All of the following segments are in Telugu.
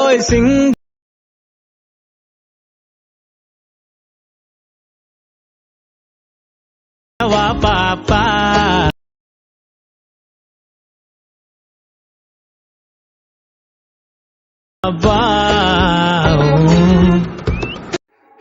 ఓయ్ సింగ్ వా పాపా అబ్బా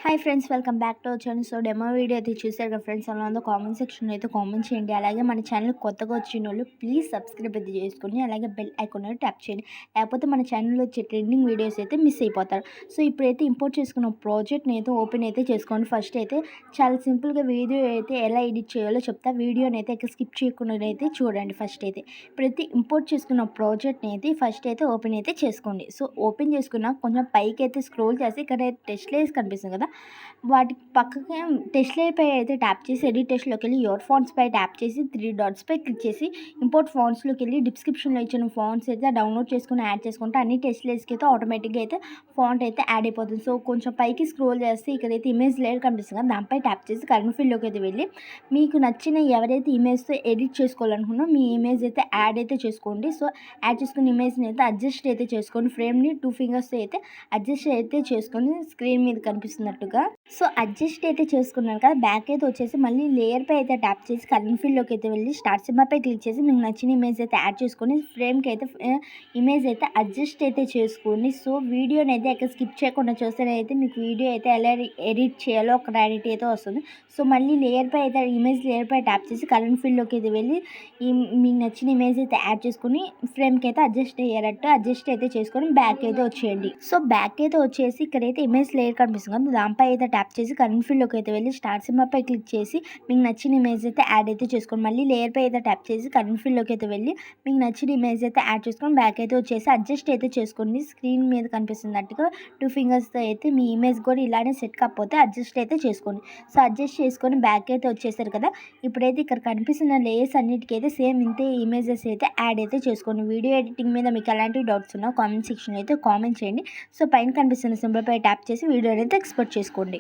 hi friends, welcome back to our channel. So demo video అయితే చూసారు కదా ఫ్రెండ్స్. అలా కామెంట్ సెక్షన్లో అయితే కామెంట్ చేయండి. అలాగే మన ఛానల్ కొత్తగా వచ్చిన వాళ్ళు ప్లీజ్ సబ్స్క్రైబ్ అయితే చేసుకొని అలాగే బెల్ ఐకాన్ అయితే ట్యాప్ చేయండి. లేకపోతే మన ఛానల్లో వచ్చే ట్రెండింగ్ వీడియోస్ అయితే మిస్ అయిపోతారు. సో ఇప్పుడైతే ఇంపోర్ట్ చేసుకున్న ప్రాజెక్ట్ని అయితే ఓపెన్ అయితే చేసుకోండి. ఫస్ట్ అయితే చాలా సింపుల్గా వీడియో అయితే ఎలా ఎడిట్ చేయాలో చెప్తా. వీడియోని అయితే స్కిప్ చేయకుండా అయితే చూడండి. ఫస్ట్ అయితే ఇప్పుడైతే ఇంపోర్ట్ చేసుకున్న ప్రాజెక్ట్ని అయితే ఫస్ట్ అయితే ఓపెన్ అయితే చేసుకోండి. సో ఓపెన్ చేసుకున్న కొంచెం పైకి అయితే స్క్రోల్ చేసి ఇక్కడ టెస్ట్ లేస్ కనిపిస్తుంది కదా, వాటి పక్కకి టెస్ట్ లేపై అయితే ట్యాప్ చేసి ఎడిట్ టెస్ట్లోకి వెళ్ళి యువర్ ఫాంట్స్ పై ట్యాప్ చేసి 3 డాట్స్పై క్లిక్ చేసి ఇంపోర్ట్ ఫాంట్స్లోకి వెళ్ళి డిస్క్రిప్షన్లో ఇచ్చిన ఫాంట్స్ అయితే డౌన్లోడ్ చేసుకుని యాడ్ చేసుకుంటే అన్ని టెస్ట్ లేస్కి అయితే ఆటోమేటిక్గా అయితే ఫాంట్ అయితే యాడ్ అయిపోతుంది. సో కొంచెం పైకి స్క్రోల్ చేస్తే ఇక్కడైతే ఇమేజ్ లేయర్ కనిపిస్తుంది కదా, దానిపై ట్యాప్ చేసి కరెంట్ ఫీల్డ్లోకి అయితే వెళ్ళి మీకు నచ్చిన ఎవరైతే ఇమేజ్తో ఎడిట్ చేసుకోవాలనుకున్నా మీ ఇమేజ్ అయితే యాడ్ అయితే చేసుకోండి. సో యాడ్ చేసుకున్న ఇమేజ్ని అయితే అడ్జస్ట్ అయితే చేసుకోండి. ఫ్రేమ్ని 2 ఫింగర్స్ అయితే అడ్జస్ట్ అయితే చేసుకొని స్క్రీన్ మీద కనిపిస్తున్నట్టుగా. సో అడ్జస్ట్ అయితే చేసుకున్నాను కదా, బ్యాక్ అయితే వచ్చేసి మళ్ళీ లేయర్ పై అయితే ట్యాప్ చేసి కరెంట్ ఫీల్డ్లోకి అయితే వెళ్ళి స్టార్ట్ సింబల్పై క్లిక్ చేసి మీకు నచ్చిన ఇమేజ్ అయితే యాడ్ చేసుకొని ఫ్రేమ్కి అయితే ఇమేజ్ అయితే అడ్జస్ట్ అయితే చేసుకోండి. సో వీడియోని అయితే ఎక్కడ స్కిప్ చేయకుండా చూస్తేనైతే మీకు వీడియో అయితే ఎలా ఎడిట్ చేయాలో ఒక క్లారిటీ అయితే వస్తుంది. సో మళ్ళీ లేయర్ పై అయితే ఇమేజ్ లేయర్ పై ట్యాప్ చేసి కరెంట్ ఫీల్డ్లోకి అయితే వెళ్ళి మీకు నచ్చిన ఇమేజ్ అయితే యాడ్ చేసుకుని ఫ్రేమ్కి అయితే అడ్జస్ట్ అయ్యేటట్టు అడ్జస్ట్ అయితే చేసుకొని బ్యాక్ అయితే వచ్చేయండి. సో బ్యాక్ అయితే వచ్చేసి ఇక్కడైతే ఇమేజ్ లేయర్ కనిపిస్తుంది కదా, దానిపై అయితే ట్యాప్ చేసి కరెంట్ ఫీల్డ్లోకి అయితే వెళ్ళి స్టార్ట్ సింబల్పై క్లిక్ చేసి మీకు నచ్చిన ఇమేజ్ అయితే యాడ్ అయితే చేసుకోండి. మళ్ళీ లేయర్ పై అయితే ట్యాప్ చేసి కరెంట్ ఫీల్డ్లోకి అయితే వెళ్ళి మీకు నచ్చిన ఇమేజ్ అయితే యాడ్ చేసుకొని బ్యాక్ అయితే వచ్చేసి అడ్జస్ట్ అయితే చేసుకోండి. స్క్రీన్ మీద కనిపిస్తున్నట్టుగా 2 ఫింగర్స్తో అయితే మీ ఇమేజ్ కూడా ఇలానే సెట్ కాకపోతే అడ్జస్ట్ అయితే చేసుకోండి. సో అడ్జస్ట్ చేసుకొని బ్యాక్ అయితే వచ్చేసారు కదా, ఇప్పుడైతే ఇక్కడ కనిపిస్తున్న లేయర్స్ అన్నిటికీ అయితే సేమ్ ఇంతే ఇమేజెస్ అయితే యాడ్ అయితే చేసుకోండి. వీడియో ఎడిటింగ్ మీద మీకు ఎలాంటి డౌట్స్ ఉన్నా కామెంట్ సెక్షన్లో అయితే కామెంట్ చేయండి. సో పైన కనిపిస్తున్న సింబల్పై ట్యాప్ చేసి వీడియో అయితే ఎక్స్పోర్ట్ చేసుకోండి.